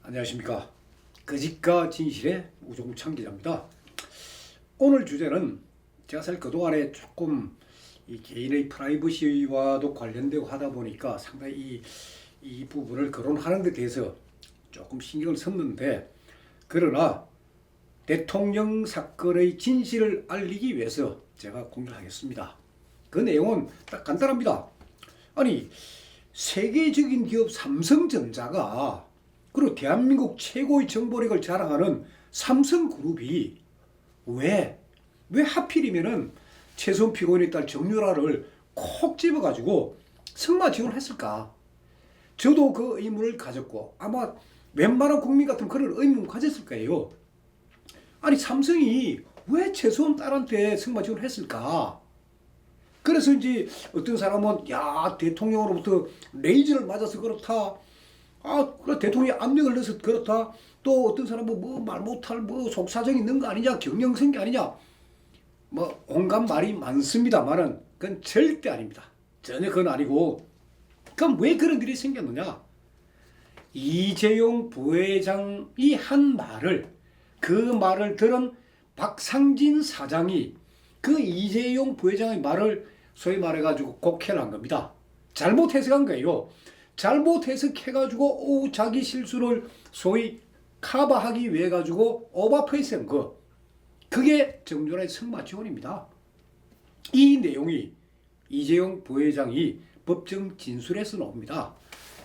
안녕하십니까. 거짓과 진실의 우종창 기자입니다. 오늘 주제는 제가 사실 그동안에 조금 이 개인의 프라이버시와도 관련되고 하다 보니까 상당히 이 부분을 거론하는 데 대해서 조금 신경을 썼는데, 그러나 대통령 사건의 진실을 알리기 위해서 제가 공개를 하겠습니다. 그 내용은 딱 간단합니다. 아니, 세계적인 기업 삼성전자가, 그리고 대한민국 최고의 정보력을 자랑하는 삼성그룹이 왜 하필이면은 최소한 피고인의 딸 정유라를 콕 집어가지고 승마 지원을 했을까? 저도 그 의문을 가졌고 아마 웬만한 국민 같은 그런 의문을 가졌을 거예요. 아니, 삼성이 왜 최소한 딸한테 승마 지원을 했을까? 그래서 이제 어떤 사람은 야, 대통령으로부터 레이저를 맞아서 그렇다. 그래, 대통령이 압력을 넣어서 그렇다. 또 어떤 사람은 뭐 말 못할 뭐 속사정이 있는 거 아니냐, 경영생기 아니냐, 뭐 온갖 말이 많습니다만은 그건 절대 아닙니다. 전혀 그건 아니고. 그럼 왜 그런 일이 생겼느냐? 이재용 부회장이 한 말을, 그 말을 들은 박상진 사장이 그 이재용 부회장의 말을 소위 말해가지고 곡해를 한 겁니다. 잘못 해석한 거예요. 잘못 해석해가지고 자기 실수를 소위 커버하기 위해 가지고 오버페이스한 거, 그게 정유라의 승마 지원입니다. 이 내용이 이재용 부회장이 법정 진술에서 나옵니다.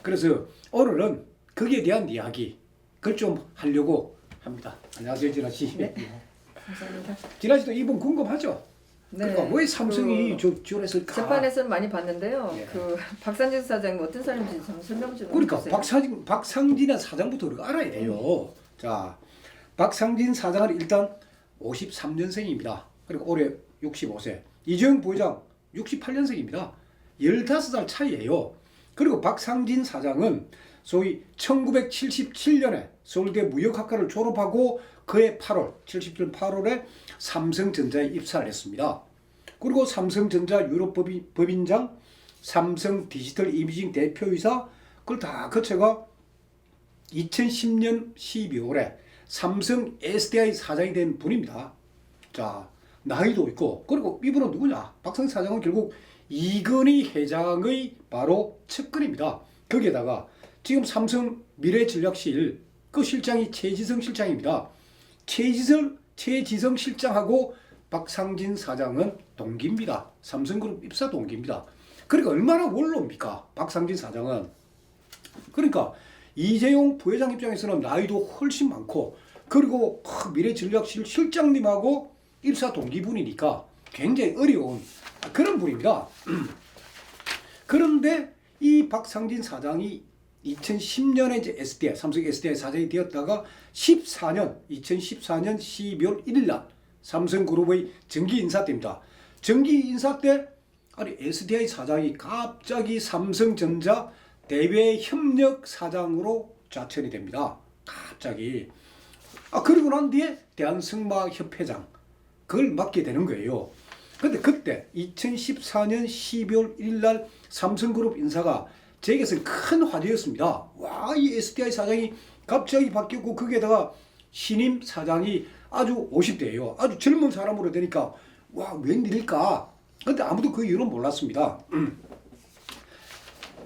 그래서 오늘은 거기에 대한 이야기, 그걸 좀 하려고 합니다. 안녕하세요, 진아 씨. 네. 감사합니다. 진아 씨도 이분 궁금하죠? 네. 그러니까 왜 삼성이 지원했을까? 재판에서는 많이 봤는데요. 예. 그 박상진 사장이 어떤 사람인지 좀 설명 좀 그러니까 해주세요. 박상진의 사장부터 우리가 알아야 돼요. 자, 박상진 사장은 일단 53년생입니다. 그리고 올해 65세. 이재용 부회장 68년생입니다. 15살 차이예요. 그리고 박상진 사장은 소위 1977년에 서울대 무역학과를 졸업하고 그해 77년 8월에 삼성전자에 입사를 했습니다. 그리고 삼성전자 유럽법인장, 삼성 디지털 이미징 대표이사, 그걸 다 거쳐가 2010년 12월에 삼성 SDI 사장이 된 분입니다. 자, 나이도 있고, 그리고 이분은 누구냐? 박상진 사장은 결국 이건희 회장의 바로 측근입니다. 거기에다가 지금 삼성 미래전략실 그 실장이 최지성 실장입니다. 최지성 실장하고 박상진 사장은 동기입니다. 삼성그룹 입사 동기입니다. 그러니까 얼마나 원로입니까? 박상진 사장은. 그러니까 이재용 부회장 입장에서는 나이도 훨씬 많고, 그리고 미래전략실 실장님하고 입사 동기분이니까 굉장히 어려운 그런 분입니다. 그런데 이 박상진 사장이 2010년에 이제 SDI, 삼성 SDI 사장이 되었다가 2014년 12월 1일 날 삼성그룹의 정기 인사 때입니다. 정기 인사 때 아니 SDI 사장이 갑자기 삼성전자 대외협력 사장으로 좌천이 됩니다. 갑자기. 그리고 난 뒤에 대한승마협회장 그걸 맡게 되는 거예요. 근데 그때 2014년 12월 1일 날 삼성그룹 인사가 제게서는 큰 화제였습니다. 와, 이 SDI 사장이 갑자기 바뀌었고, 거기에다가 신임 사장이 아주 50대예요. 아주 젊은 사람으로 되니까 와, 웬일일까? 근데 아무도 그 이유는 몰랐습니다.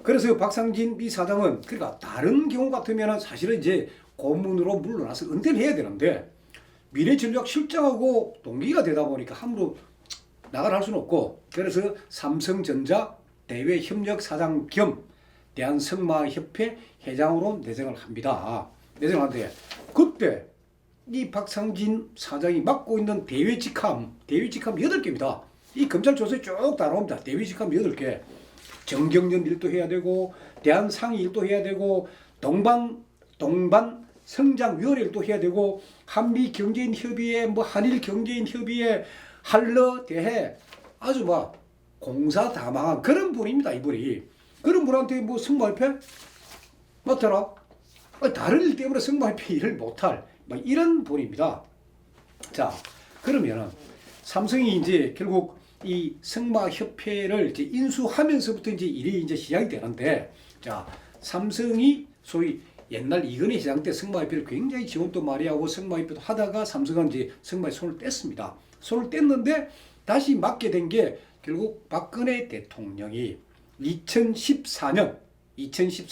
그래서 박상진 이 사장은, 그러니까 다른 경우 같으면 사실은 이제 고문으로 물러나서 은퇴를 해야 되는데, 미래전략실장하고 동기가 되다 보니까 함부로 나가라 할 수는 없고, 그래서 삼성전자 대외협력사장 겸 대한승마협회 회장으로 내정을 합니다. 내정을 하는데, 그때 이 박상진 사장이 맡고 있는 대외직함 8개입니다. 이 검찰 조서에 쭉 다 나옵니다. 대외직함 8개. 정경련 일도 해야 되고, 대한상의 일도 해야 되고, 동반 성장위원회 일도 해야 되고, 한미 경제인 협의회, 한일 경제인 협의회, 한러 대회, 아주 공사 다망한 그런 분입니다. 이분이. 그런 분한테 승마협회 맡아라. 다른 일 때문에 승마협회 일을 못할 이런 분입니다. 자, 그러면은 삼성이 이제 결국 이 승마협회를 이제 인수하면서부터 이제 일이 이제 시작이 되는데, 자, 삼성이 소위 옛날 이건희 회장 때 승마협회를 굉장히 지원도 많이 하고 승마협회도 하다가 삼성은 이제 승마에 손을 뗐습니다. 손을 뗐는데 다시 맡게 된 게 결국 박근혜 대통령이 2014년 7월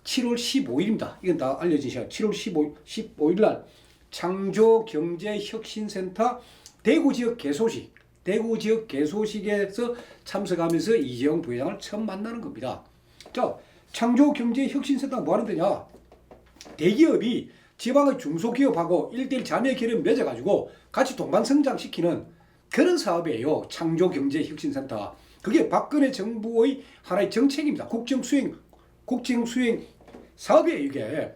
15일입니다. 이건 다 알려진 시간. 7월 15일 날 창조경제혁신센터 대구 지역 개소식에서 참석하면서 이재용 부회장을 처음 만나는 겁니다. 자, 창조경제혁신센터가 뭐 하는 데냐? 대기업이 지방의 중소기업하고 1대1 자매결연 맺어가지고 같이 동반성장시키는 그런 사업이에요. 창조경제혁신센터. 그게 박근혜 정부의 하나의 정책입니다. 국정수행 사업이에요, 이게.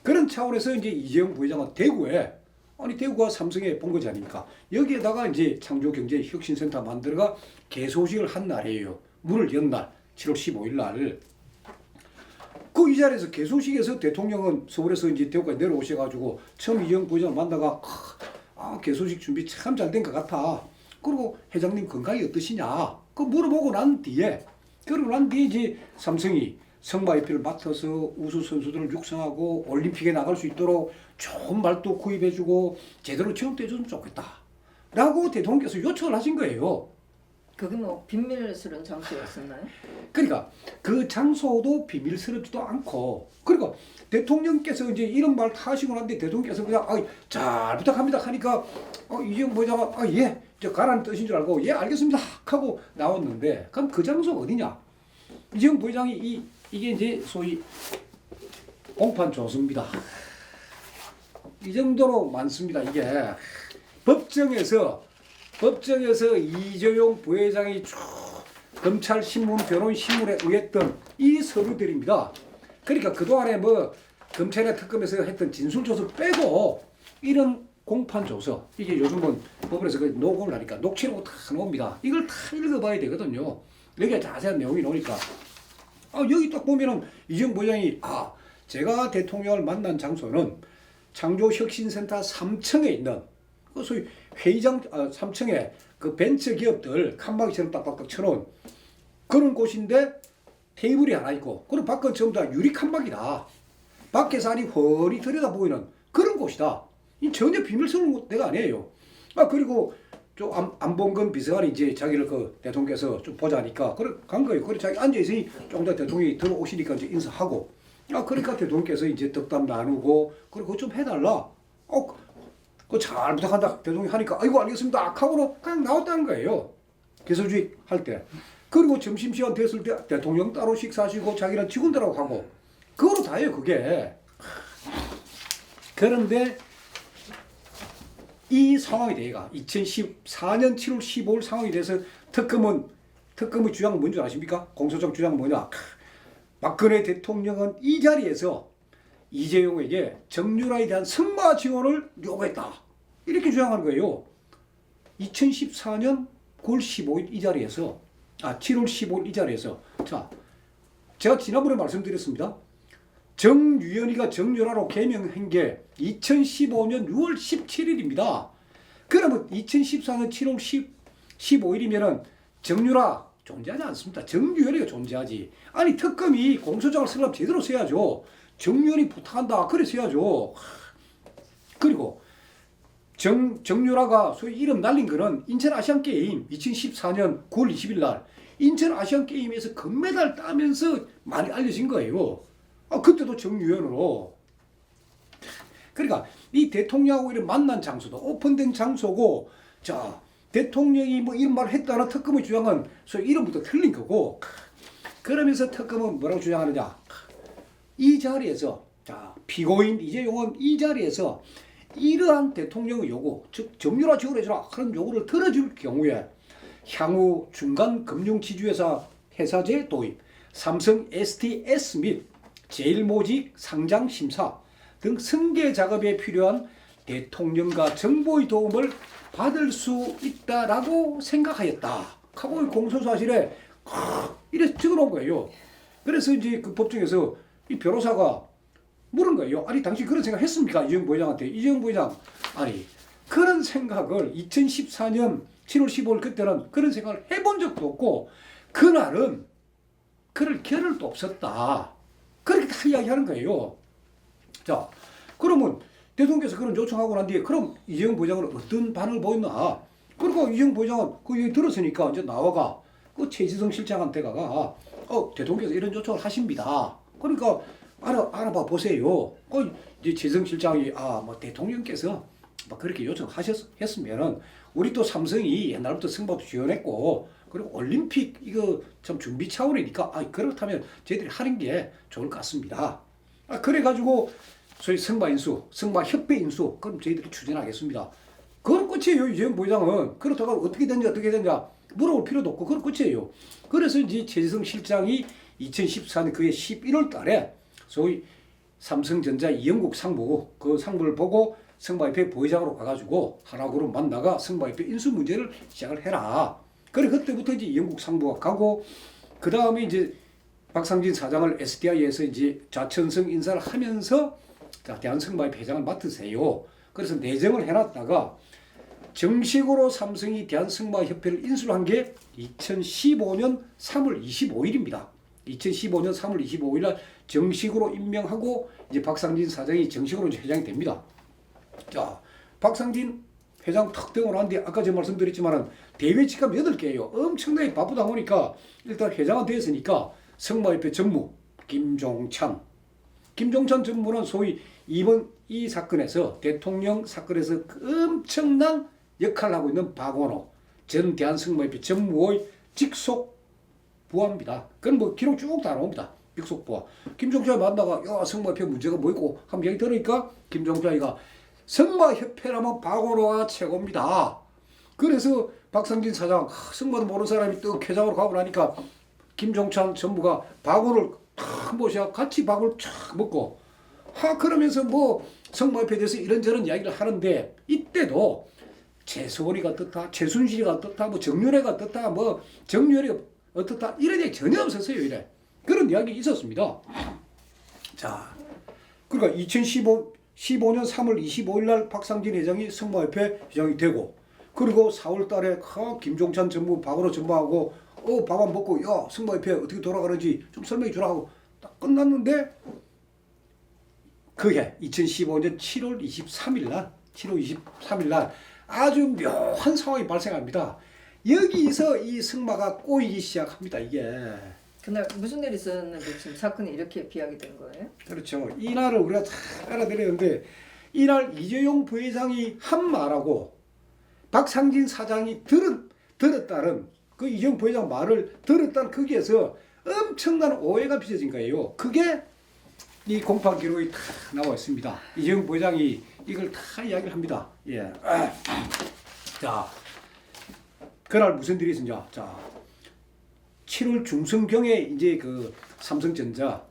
그런 차원에서 이제 이재용 부회장은 대구가 삼성에 본 거지 아닙니까? 여기에다가 이제 창조경제혁신센터 만들어가 개소식을 한 날이에요. 문을 연 날, 7월 15일 날. 이 자리에서 개소식에서 대통령은 서울에서 이제 대구까지 내려오셔가지고 처음 이재용 부회장을 만나가 개소식 준비 참 잘 된 것 같아. 그리고 회장님 건강이 어떠시냐? 물어보고 난 뒤에 이제 삼성이 승마협회를 맡아서 우수 선수들을 육성하고 올림픽에 나갈 수 있도록 좋은 말도 구입해주고 제대로 지원해주면 좋겠다. 라고 대통령께서 요청을 하신 거예요. 그게 뭐 비밀스러운 장소였었나요? 그러니까 그 장소도 비밀스럽지도 않고, 그리고 대통령께서 이제 이런 말 다 하시고 난데 대통령께서 그냥 잘 부탁합니다 하니까 이재용 부회장은 예, 저 가라는 뜻인 줄 알고 예 알겠습니다 하고 나왔는데, 그럼 그 장소 어디냐? 이재용 부회장이 이게 이제 소위 공판 조서입니다. 이 정도로 많습니다. 이게 법정에서 이재용 부회장이 쭉 검찰 신문, 변호인 신문에 의했던 이 서류들입니다. 그러니까 그동안에 뭐 검찰이나 특검에서 했던 진술조서 빼고 이런 공판조서, 이게 요즘은 법원에서 녹음을 하니까 녹취록을 다 나옵니다. 이걸 다 읽어봐야 되거든요. 여기에 자세한 내용이 나오니까 여기 딱 보면은 이재용 부회장이 제가 대통령을 만난 장소는 창조혁신센터 3층에 있는 소위 회의장 3층에 그 벤처 기업들 칸막이처럼 딱딱딱 쳐놓은 그런 곳인데 테이블이 하나 있고, 그리고 밖은 전부 다 유리 칸막이다. 밖에서 안이 훤히 들여다 보이는 그런 곳이다. 이 전혀 비밀스러운 데가 아니에요. 그리고 좀 안봉근 비서관이 이제 자기를 그 대통령께서 좀 보자니까 그래 간 거예요. 그래 자기 앉아 있으니 조금 더 대통령이 들어오시니까 이제 인사하고, 그러니까 대통령께서 이제 덕담 나누고, 그리고 그거 좀 해달라. 그거 잘 부탁한다. 대통령이 하니까 아이고 알겠습니다. 하고는 그냥 나왔다는 거예요. 개소주의 할 때. 그리고 점심시간 됐을 때 대통령 따로 식사하시고 자기는 직원들하고 가고, 그거로 다예요, 그게. 그런데 이 상황에 대해가 2014년 7월 15일 상황에 대해서 특검의 주장은 뭔지 아십니까? 공소장 주장은 뭐냐? 박근혜 대통령은 이 자리에서 이재용에게 정유라에 대한 승마 지원을 요구했다. 이렇게 주장하는 거예요. 2014년 9월 15일 이 자리에서 7월 15일 이 자리에서, 자, 제가 지난번에 말씀드렸습니다. 정유연이가 정유라로 개명한 게 2015년 6월 17일입니다. 그러면 2014년 7월 15일이면은 정유라 존재하지 않습니다. 정유연이가 존재하지. 아니 특검이 공소장을 쓰려면 제대로 써야죠. 정유연이 부탁한다 그래 써야죠. 그리고 정유라가 소위 이름 날린 거는 인천아시안게임 2014년 9월 20일 날 인천아시안게임에서 금메달 따면서 많이 알려진 거예요. 그때도 정유연으로. 그러니까 이 대통령하고 이런 만난 장소도 오픈된 장소고, 자, 대통령이 뭐 이런 말을 했다는 특검의 주장은 소위 이름부터 틀린 거고, 그러면서 특검은 뭐라고 주장하느냐? 이 자리에서, 자, 피고인 이재용은 이 자리에서 이러한 대통령의 요구, 즉 정유라 지원해주라 그런 요구를 들어줄 경우에 향후 중간 금융지주회사 회사제 도입, 삼성 STS 및 제일모직 상장심사 등 승계 작업에 필요한 대통령과 정부의 도움을 받을 수 있다라고 생각하였다 하고 공소사실에 이래 적어놓은 거예요. 그래서 이제 그 법정에서 이 변호사가 물은 거예요. 아니 당신 그런 생각 했습니까? 이재용 부회장한테. 이재용 부회장, 아니 그런 생각을 2014년 7월 15일 그때는 그런 생각을 해본 적도 없고 그날은 그럴 겨를도 없었다. 그렇게 다 이야기하는 거예요. 자, 그러면 대통령께서 그런 요청하고 난 뒤에 그럼 이재용 부회장은 어떤 반응을 보였나? 그러니까 이재용 부회장은 그 얘기 들었으니까 이제 나와가 그 최지성 실장한테 가가 대통령께서 이런 요청을 하십니다. 그러니까 알아봐 보세요. 그 이제 최지성 실장이 뭐 대통령께서 뭐 그렇게 요청하셨으면은 우리 또 삼성이 옛날부터 승부도 지원했고 그리고 올림픽 이거 참 준비 차원이니까 그렇다면 저희들이 하는 게 좋을 것 같습니다. 그래가지고 소위 승마 인수, 승마 협회 인수 그럼 저희들이 추진하겠습니다. 그건 끝이에요. 이재용 부회장은 그렇다가 어떻게 됐냐 물어볼 필요도 없고 그건 끝이에요. 그래서 이제 최지성 실장이 2014년 그해 11월 달에 소위 삼성전자 이영국 상무 그 상무를 보고 승마협회 부회장으로 가가지고 하나그룹 만나가 승마협회 인수 문제를 시작을 해라. 그래 그때부터 이제 이영국 상무가 가고 그 다음에 이제 박상진 사장을 SDI에서 이제 좌천성 인사를 하면서 자, 대한승마협회 회장을 맡으세요. 그래서 내정을 해놨다가 정식으로 삼성이 대한승마협회를 인수를 한 게 2015년 3월 25일입니다. 2015년 3월 25일 날 정식으로 임명하고 이제 박상진 사장이 정식으로 이제 회장이 됩니다. 자, 박상진 회장 탁 되고 난 뒤에 아까 제가 말씀드렸지만은 대회 직함 8개예요. 엄청나게 바쁘다 보니까 일단 회장은 됐으니까 승마협회 전무 김종찬 전무는 소위 이번 이 사건에서 대통령 사건에서 엄청난 역할을 하고 있는 박원호 전 대한승마협회 전무의 직속 부하입니다. 그건 뭐 기록 쭉 다 나옵니다. 직속 부하. 김종찬이 만나가 승마협회 문제가 뭐 있고 한번 얘기 들으니까 김종찬이가 승마협회라면 박원호가 최고입니다. 그래서 박상진 사장 승마도 모르는 사람이 또 회장으로 가고 나니까 김종찬 전무가 박원호를 탁 모셔 같이 밥을 쫙 먹고 그러면서 뭐 승마협회에 대해서 이런저런 이야기를 하는데 이때도 최소원이가 어떻다 최순실이가 어떻다 뭐 정윤회가 어떻다 뭐 정윤회가 어떻다 이런 얘기 전혀 없었어요. 이래 그런 이야기 있었습니다. 자, 그러니까 2015년 3월 25일 날 박상진 회장이 승마협회 회장이 되고 그리고 4월 달에 김종찬 전무 박원호 전무하고 밥 안 먹고 승마협회 어떻게 돌아가는지 좀 설명해 주라 하고 딱 끝났는데 그해 2015년 7월 23일 날 아주 묘한 상황이 발생합니다. 여기서 이 승마가 꼬이기 시작합니다. 이게 그날 무슨 일이 있었는데 지금 사건이 이렇게 비약이 된 거예요? 그렇죠. 이날을 우리가 잘 알아들었는데 이날 이재용 부회장이 한 말하고 박상진 사장이 들었다는 그 이재용 부회장 말을 들었다는 거기에서 엄청난 오해가 빚어진 거예요. 그게 이 공판 기록이 다 나와 있습니다. 이재용 부회장이 이걸 다 이야기를 합니다. 예. 자, 그날 무슨 일이 있었냐? 자, 7월 중순경에 이제 그 삼성전자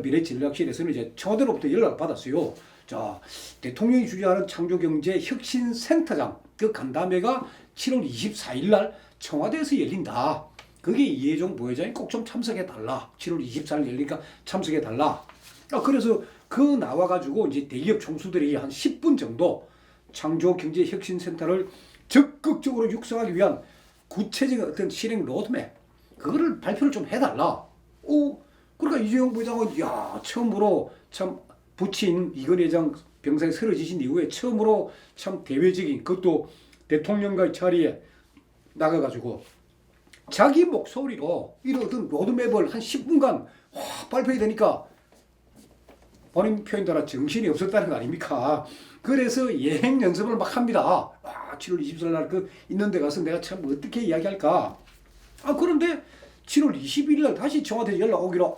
미래전략실에서는 이제 청와대로부터 연락을 받았어요. 자, 대통령이 주재하는 창조경제혁신센터장 그 간담회가 7월 24일 날 청와대에서 열린다. 거기에 이해종 부회장이 꼭 좀 참석해달라. 7월 24일 열리니까 참석해달라. 그래서 그 나와가지고 이제 대기업 총수들이 한 10분 정도 창조경제혁신센터를 적극적으로 육성하기 위한 구체적인 어떤 실행 로드맵 그거를 발표를 좀 해달라. 그러니까 이재용 부회장은 처음으로 참 부친 이건 회장 병상에 쓰러지신 이후에 처음으로 참 대외적인 그것도 대통령과의 자리에 나가가지고 자기 목소리로 이런 어떤 로드맵을 한 10분간 발표해야 되니까 본인 표현 따라 정신이 없었다는 거 아닙니까? 그래서 예행 연습을 막 합니다. 7월 24일 날 그 있는 데 가서 내가 참 어떻게 이야기할까? 그런데 7월 21일 날 다시 청와대 연락 오기로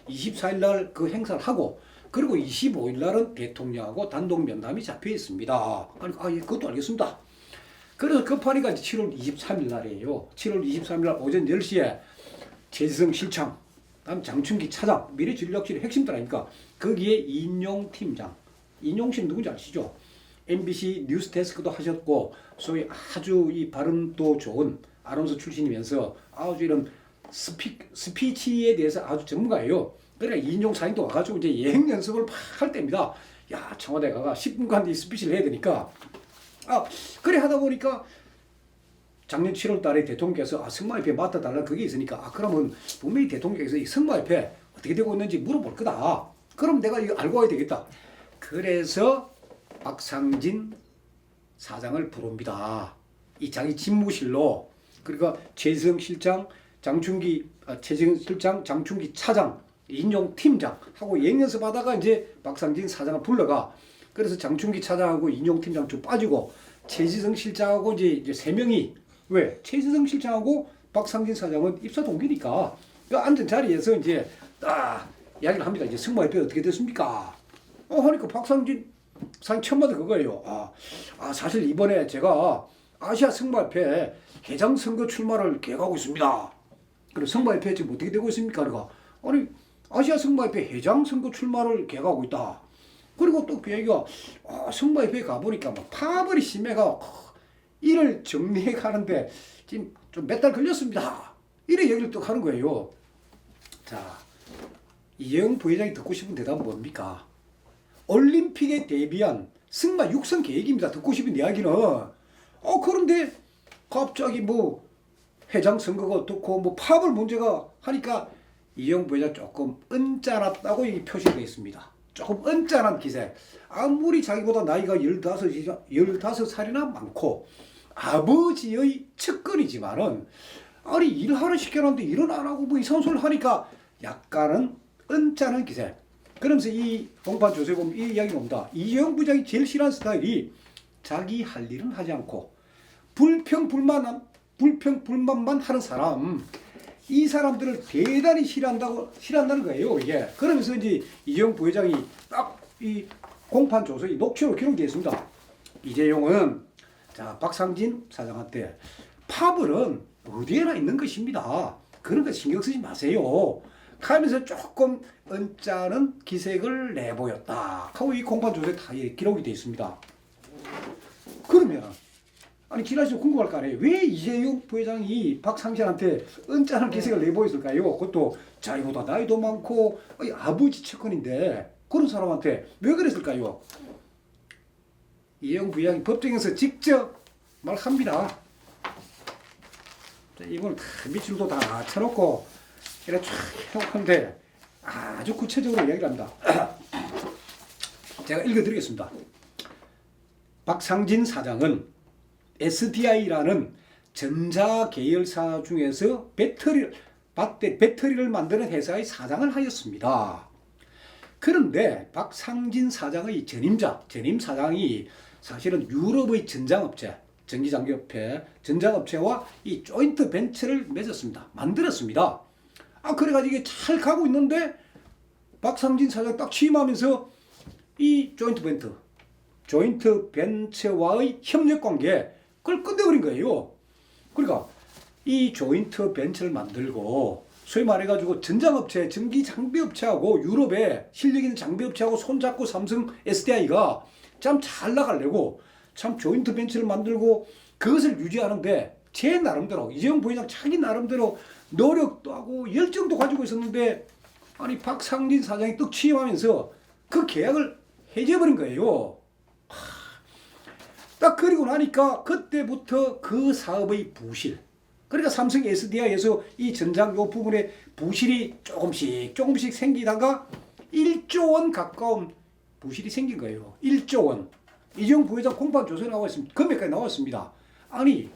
24일 날 그 행사를 하고 그리고 25일 날은 대통령하고 단독 면담이 잡혀 있습니다. 예, 그것도 알겠습니다. 그래서 급하니까 7월 23일 날이에요. 7월 23일 날 오전 10시에 최지성 실장, 다음 장충기 차장, 미래전략실의 핵심들 아닙니까? 거기에 인용 팀장, 인용 씨는 누군지 아시죠? MBC 뉴스데스크도 하셨고 소위 아주 이 발음도 좋은 아나운서 출신이면서 아주 이런 스피치에 대해서 아주 전문가예요. 그래 인용 사인도 와가지고 이제 예행 연습을 막 할 때입니다. 청와대 가가 10분간 이 스피치를 해야 되니까 그래 하다 보니까 작년 7월 달에 대통령께서 승마협회 맡아달라 그게 있으니까 그러면 분명히 대통령께서 이 승마협회 어떻게 되고 있는지 물어볼 거다. 그럼 내가 이거 알고 와야 되겠다. 그래서 박상진 사장을 부릅니다. 이 자기 집무실로. 그러니까 최지성 실장, 최지성 실장, 장충기 차장, 인용 팀장하고 얘기연습 하다가 이제 박상진 사장을 불러가. 그래서 장충기 차장하고 인용 팀장 쭉 빠지고 최지성 실장하고 이제 세 명이 왜 최지성 실장하고 박상진 사장은 입사 동기니까 그 앉은 자리에서 이제 딱 이야기를 합니다. 이제 승마협회 어떻게 됐습니까? 하니까 박상진 사장 처음 받은 그거예요. 사실 이번에 제가 아시아 승마협회 회장 선거 출마를 계획하고 있습니다. 그리고 승마협회 지금 어떻게 되고 있습니까? 그러니까 아니 아시아 승마협회 회장 선거 출마를 계획하고 있다. 그리고 또 그 얘기가 승마협회에 가보니까 뭐 파벌이 심해가 일을 정리해 가는데 지금 좀 몇 달 걸렸습니다. 이런 얘기를 또 하는 거예요. 자, 이재용 부회장이 듣고 싶은 대답은 뭡니까? 올림픽에 대비한 승마 육성 계획입니다. 듣고 싶은 이야기는. 그런데 갑자기 뭐 회장 선거가 어떻고 뭐 파벌 문제가 하니까 이재용 부회장 조금 언짢았다고 표시되어 있습니다. 조금 언짢은 기세. 아무리 자기보다 나이가 15살이나 많고 아버지의 측근이지만은 아니 일하러 시켜놨는데 일은 안 하고 뭐 이상한 소리를 하니까 약간은 언짢은 기세. 그러면서 이 공판 조사에 보면 이 이야기가 옵니다. 이재용 부장이 제일 싫어하는 스타일이 자기 할 일은 하지 않고 불평불만만 하는 사람. 이 사람들을 대단히 싫어한다는 거예요, 이게. 그러면서 이제 이재용 부회장이 딱 이 공판 조서에 녹취로 기록되어 있습니다. 이재용은 자 박상진 사장한테 파벌은 어디에나 있는 것입니다. 그런 거 신경 쓰지 마세요. 하면서 조금 언짢은 기색을 내보였다. 하고 이 공판 조서에 다 기록이 되어 있습니다. 그러면 아니 지라시 궁금할 거 아니에요. 왜 이재용 부회장이 박상진한테 언짢은 기색을 내보였을까요? 그것도 자기보다 나이도 많고 아버지 측근인데 그런 사람한테 왜 그랬을까요? 이재용 부회장이 법정에서 직접 말합니다. 이걸 다 밑줄도 다 쳐놓고 이렇게 쫙 해놓는데 아주 구체적으로 이야기를 합니다. 제가 읽어드리겠습니다. 박상진 사장은 SDI라는 전자계열사 중에서 배터리를 만드는 회사의 사장을 하였습니다. 그런데 박상진 사장의 전임 사장이 사실은 유럽의 전자업체와 이 조인트 벤처를 맺었습니다. 만들었습니다. 그래가지고 이게 잘 가고 있는데 박상진 사장 딱 취임하면서 이 조인트 벤처와의 협력 관계 그걸 끝내버린 거예요. 그러니까 이 조인트 벤처를 만들고 소위 말해가지고 전장업체, 전기장비업체하고 유럽에 실력 있는 장비업체하고 손잡고 삼성 SDI가 참 잘 나가려고 참 조인트 벤처를 만들고 그것을 유지하는데 제 나름대로 이재용 부회장 자기 나름대로 노력도 하고 열정도 가지고 있었는데 아니 박상진 사장이 딱 취임하면서 그 계약을 해제해버린 거예요. 딱 그리고 나니까 그때부터 그 사업의 부실, 그러니까 삼성 SDI에서 이 전장 요 부분에 부실이 조금씩 생기다가 1조 원 가까운 부실이 생긴 거예요. 1조 원. 이재용 부회장 공판 조서에 나와 있습니다. 금액까지 나왔습니다. 아니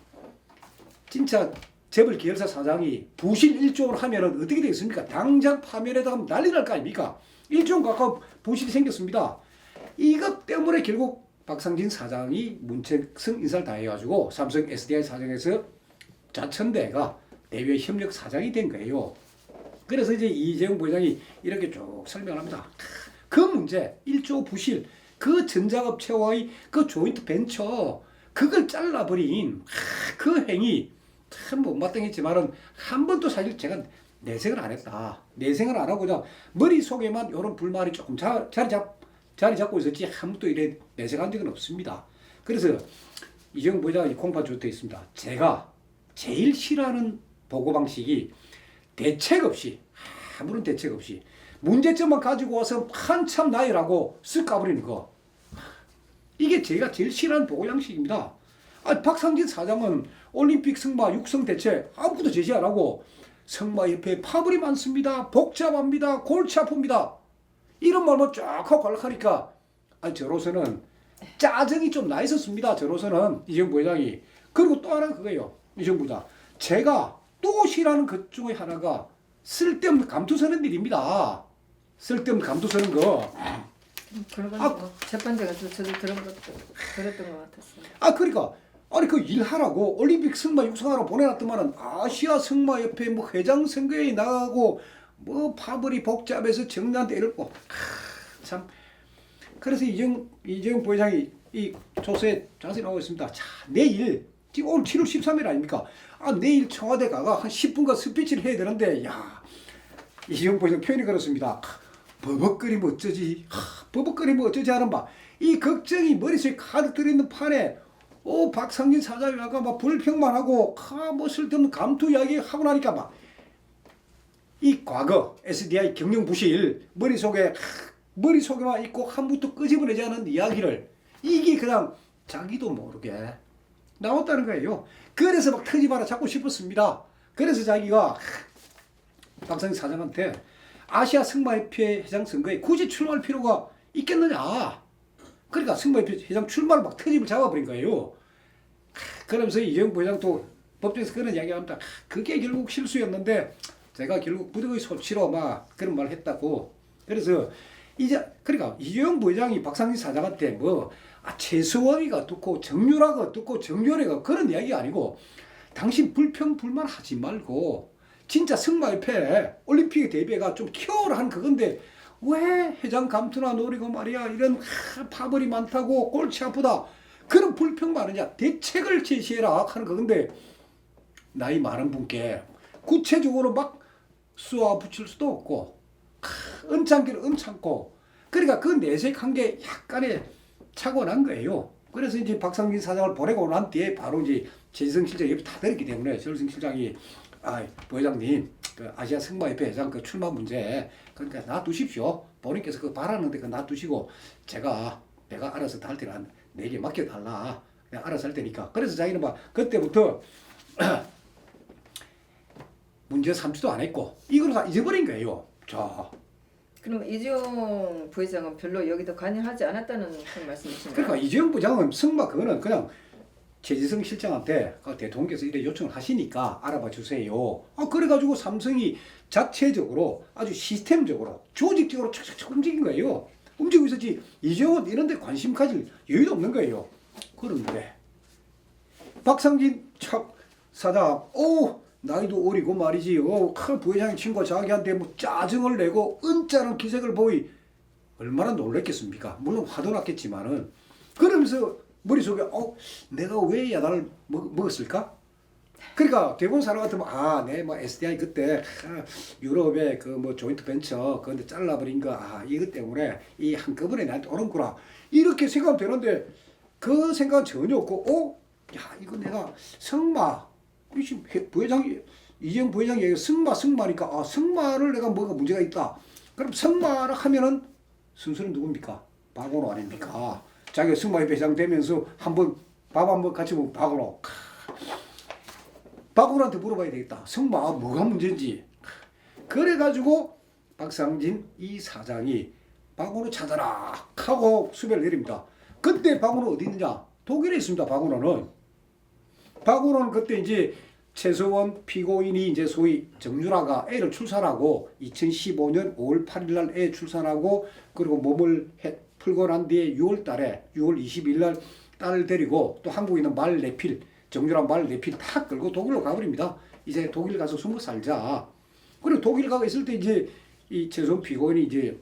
진짜 재벌 계열사 사장이 부실 1조 원 하면은 어떻게 되겠습니까? 당장 파면에다가 난리 날 거 아닙니까? 1조 원 가까운 부실이 생겼습니다. 이것 때문에 결국 박상진 사장이 문책성 인사를 다 해가지고 삼성 SDI 사장에서 자천대가 대외 협력 사장이 된 거예요. 그래서 이제 이재용 부회장이 이렇게 쭉 설명합니다. 그 문제, 1조 부실, 그 전자업체와의 그 조인트 벤처, 그걸 잘라버린 그 행위, 참 못마땅했지만은 한 번도 사실 제가 내색을 안 했다. 내색을 안 하고 그냥 머릿속에만 이런 불만이 조금 자리 잡고 있었지 한 번도 이래 내색한 적은 없습니다. 그래서 이재용 부회장이 공판 조서에 있습니다. 제가 제일 싫어하는 보고 방식이 대책 없이 아무런 대책 없이 문제점만 가지고 와서 한참 나열하고 쓱 까버리는 거. 이게 제가 제일 싫어하는 보고 양식입니다. 박상진 사장은 올림픽 승마 육성 대책 아무것도 제시 안 하고 승마협회에 파벌이 많습니다. 복잡합니다. 골치 아픕니다. 이런 말만 쫙 하고 가려하니까 아니 저로서는 짜증이 좀 나 있었습니다. 저로서는 이정 부회장이. 그리고 또 하나 그거예요. 이정 부장. 제가 또 싫어하는 것 중에 하나가 쓸데없는 감투 서는 일입니다. 쓸데없는 감투 서는 거. 그런 건 뭐 재판장에서 저도 들었던 것 같았어요. 그러니까 아니 그 일하라고 올림픽 승마 육성하러 보내놨더만은 아시아 승마협회 뭐 회장 선거에 나가고 뭐 파벌이 복잡해서 정리한테 이럴고 참. 그래서 이재용 부회장이 이 조서에 자세히 나오고 있습니다. 자, 내일 지금 오늘 7월 13일 아닙니까? 내일 청와대 가가 한 10분간 스피치를 해야 되는데 야, 이재용 부회장 표현이 그렇습니다. 버벅거리면 어쩌지? 버벅거리면 어쩌지 하는 바. 이 걱정이 머릿속에 가득 들어있는 판에 박상진 사장이 아까 막 불평만 하고 뭐 쓸데없는 감투 이야기 하고 나니까 막 이 과거 SDI 경영 부실 머릿속에만 있고 한 붓도 끄집어내지 않은 이야기를 이게 그냥 자기도 모르게 나왔다는 거예요. 그래서 막 터지마라 잡고 싶었습니다. 그래서 자기가 박상진 사장한테 아시아 승마협회 회장 선거에 굳이 출마할 필요가 있겠느냐. 그러니까 승마협회 회장 출마를 막 터집을 잡아버린 거예요. 그러면서 이재용 부회장도 법정에서 그런 이야기합니다. 그게 결국 실수였는데 제가 결국 부득의 소치로 막 그런 말을 했다고. 그래서 이제 그러니까 이재용 부회장이 박상진 사장한테 뭐 최수원이가 어떻고 정유라가 어떻고 정유래가 그런 이야기가 아니고 당신 불평불만 하지 말고 진짜 승마협회 올림픽에 대비해가 좀 키워라 하는 그건데 왜 회장 감투나 노리고 말이야 이런 파벌이 많다고 골치 아프다 그런 불평 많으냐 대책을 제시해라 하는 그건데 나이 많은 분께 구체적으로 막 쏘아 붙일 수도 없고 은창기를 은창고 그러니까 그 내색한 게 약간의 착오난 거예요. 그래서 이제 박상진 사장을 보내고 난 뒤에 바로 이제 최지성 실장이 옆에 다 들었기 때문에 최지성 실장이 부회장님 그 아시아 승마협회 회장 그 출마 문제 그러니까 놔두십시오. 본인께서 그 바라는데 그 놔두시고 내가 알아서 다 할 테니까 내게 맡겨달라. 내가 알아서 할 테니까. 그래서 자기는 막 그때부터 문제 삼지도 안 했고 이걸 다 잊어버린 거예요. 자. 그럼 이재용 부회장은 별로 여기도 관여하지 않았다는 그런 말씀이신가요? 그러니까 이재용 부장은 승마 그거는 그냥 최지성 실장한테 대통령께서 이래 요청을 하시니까 알아봐 주세요. 그래가지고 삼성이 자체적으로 아주 시스템적으로 조직적으로 착착착 움직인 거예요. 움직이고 있었지 이재용은 이런 데 관심 가질 여유도 없는 거예요. 그런데 박상진 사장 나이도 어리고 말이지 큰 부회장의 친구가 자기한테 뭐 짜증을 내고 은짜는 기색을 보이 얼마나 놀랬겠습니까? 물론 화도 났겠지만은 그러면서 머릿속에 내가 왜 야단을 먹었을까? 그러니까 대부분 사람 같으면 네 뭐 SDI 그때 유럽의 그 뭐 조인트 벤처 그런데 잘라버린 거 이것 때문에 이 한꺼번에 나한테 오는구나 이렇게 생각하면 되는데 그 생각은 전혀 없고 이거 내가 승마 지금 부회장이 이재용 부회장이 얘기 승마니까 승마를 내가 뭐가 문제가 있다. 그럼 승마를 하면은 순서는 누굽니까? 박원호 아닙니까? 자기가 승마협회 회장 되면서 한번 밥 한번 같이 먹고 박원호한테 물어봐야 되겠다. 승마 뭐가 문제인지. 그래가지고 박상진 이 사장이 박원호 찾아라 하고 수배를 내립니다. 그때 박원호 어디 있느냐? 독일에 있습니다. 박원호는 그때 이제 최서원 피고인이 이제 소위 정유라가 애를 출산하고 2015년 5월 8일 날 애 출산하고 그리고 몸을 풀고 난 뒤에 6월 20일 날 딸을 데리고 또 한국에 있는 말 내필 정유라 말 내필 다 끌고 독일로 가버립니다. 이제 독일 가서 숨어 살자. 그리고 독일 가고 있을 때 이제 이 최서원 피고인이 이제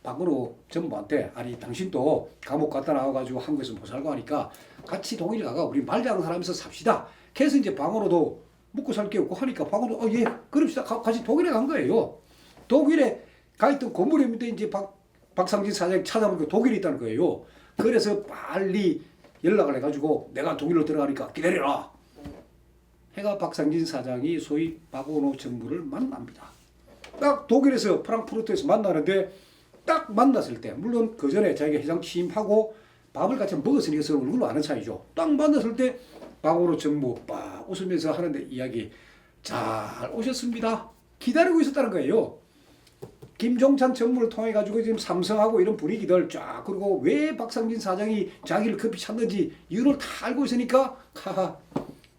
박원호 전무한테 당신도 감옥 갔다 나와가지고 한국에서 못 살고 하니까 같이 독일 가가 우리 말 잘하는 사람에서 삽시다. 그래서 이제 박원호도 묵고 살 게 없고 하니까 박원호도 예 그럽시다. 같이 독일에 간 거예요. 독일에 가 있던 건물에 밑에 이제 박상진 사장이 찾아보니까 독일에 있다는 거예요. 그래서 빨리 연락을 해가지고 내가 독일로 들어가니까 기다려라. 해가 박상진 사장이 소위 박원호 전무를 만납니다. 딱 독일에서 프랑크푸르트에서 만나는데 딱 만났을 때 물론 그 전에 자기가 회장 취임하고 밥을 같이 먹었으니까 서로 얼굴로 아는 사이죠. 딱 만났을 때 박원호 전무 빡 웃으면서 하는데 이야기 잘 오셨습니다. 기다리고 있었다는 거예요. 김종찬 전무를 통해 가지고 지금 삼성하고 이런 분위기들 쫙 그리고 왜 박상진 사장이 자기를 급히 찾는지 이유를 다 알고 있으니까 하하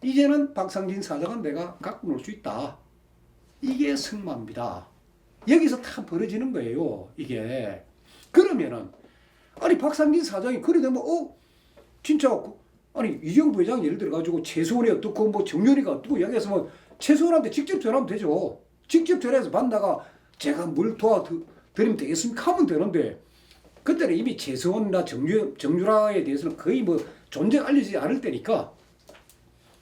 이제는 박상진 사장은 내가 갖고 놀 수 있다. 이게 승마입니다. 여기서 다 벌어지는 거예요. 이게 그러면은 아니 박상진 사장이 그래 되면 진짜 아니 이재용 부회장 예를 들어 가지고 최소원이 어떻고 뭐 정렬이가 어떻고 이야기해서 뭐 최소원한테 직접 전화하면 되죠. 직접 전화해서 만나가 제가 뭘 도와드리면 되겠습니까? 하면 되는데 그때는 이미 최소원이나 정유라에 대해서는 거의 뭐 존재가 알려지지 않을 때니까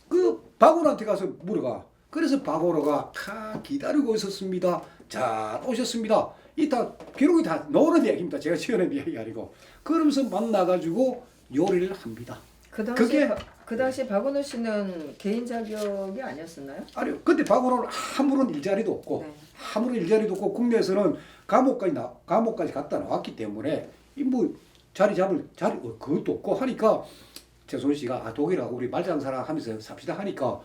그 박원호한테 가서 물어가. 그래서 박원호가 다 기다리고 있었습니다. 자 오셨습니다. 이따 기록이 다 나오는 이야기입니다. 제가 지어낸 이야기 아니고. 그러면서 만나가지고 요리를 합니다. 그 당시 박원호 씨는 개인 자격이 아니었었나요? 아니요. 그때 박원호는 아무런 일자리도 없고 네. 아무런 일자리도 없고 국내에서는 감옥까지 갔다 나왔기 때문에 이 뭐 자리 그것도 없고 하니까 최소은 씨가 독일하고 우리 말장사랑 하면서 삽시다 하니까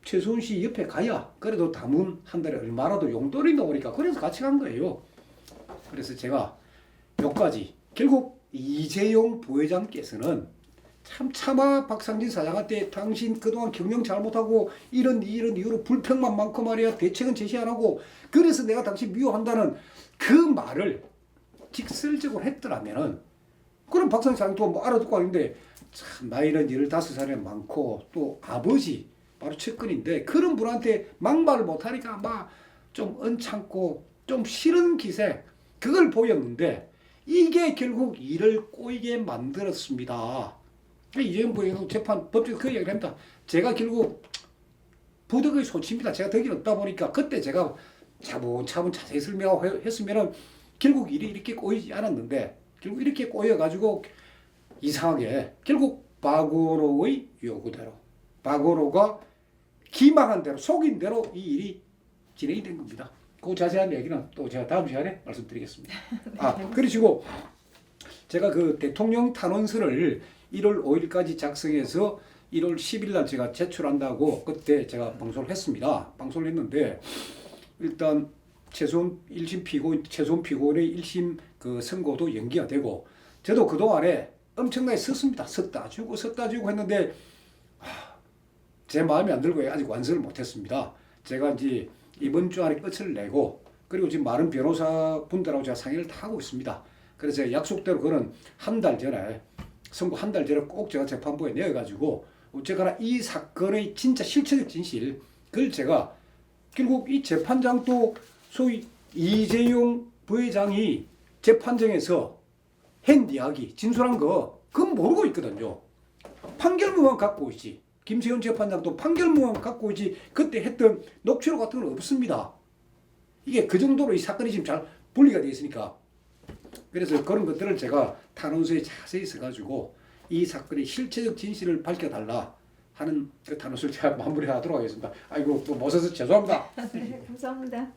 최소은 씨 옆에 가야 그래도 담은 한 달에 얼마라도 용돈이 나오니까 그래서 같이 간 거예요. 그래서 제가 여기까지 결국 이재용 부회장께서는 차마 박상진 사장한테 당신 그동안 경영 잘못하고 이런 이유로 불평만 많고 말이야 대책은 제시 안 하고 그래서 내가 당신 미워한다는 그 말을 직설적으로 했더라면은 그럼 박상진 사장도 뭐 알아듣고 하는데 참 나이는 15살이 많고 또 아버지 바로 측근인데 그런 분한테 막말을 못하니까 막 좀 언짢고 좀 싫은 기색 그걸 보였는데 이게 결국 일을 꼬이게 만들었습니다. 이재용 부회장 재판 법정에서 그 이야기를 합니다. 제가 결국 부득의 소치입니다. 제가 덕이 없다 보니까 그때 제가 차분차분 자세히 설명했으면은 결국 일이 이렇게 꼬이지 않았는데 결국 이렇게 꼬여가지고 이상하게 결국 박원호의 요구대로 박원호가 기망한 대로 속인 대로 이 일이 진행이 된 겁니다. 그 자세한 얘기는 또 제가 다음 시간에 말씀드리겠습니다. 그리고 제가 그 대통령 탄원서를 1월 5일까지 작성해서 1월 10일 날 제가 제출한다고 그때 제가 방송을 했습니다. 방송을 했는데 일단 최소한 피고인의 1심 그 선고도 연기가 되고 저도 그동안에 엄청나게 썼습니다. 썼다 주고 했는데 제 마음에 안 들고 아직 완성을 못했습니다. 제가 이제 이번 주 안에 끝을 내고 그리고 지금 많은 변호사 분들하고 제가 상의를 다 하고 있습니다. 그래서 약속대로 그는 한 달 전에 선고 한 달 전에 꼭 제가 재판부에 내어가지고 어쨌거나 이 사건의 진짜 실체적 진실 그걸 제가 결국 이 재판장도 소위 이재용 부회장이 재판정에서 한 이야기 진술한 거 그건 모르고 있거든요. 판결문만 갖고 있지. 김세현 재판장도 판결문만 갖고 있지 그때 했던 녹취록 같은 건 없습니다. 이게 그 정도로 이 사건이 지금 잘 분리가 되어 있으니까 그래서 그런 것들을 제가 탄원서에 자세히 써가지고 이 사건의 실체적 진실을 밝혀달라 하는 그 탄원서를 제가 마무리하도록 하겠습니다. 아이고 또 못 써서 죄송합니다. 네, 감사합니다.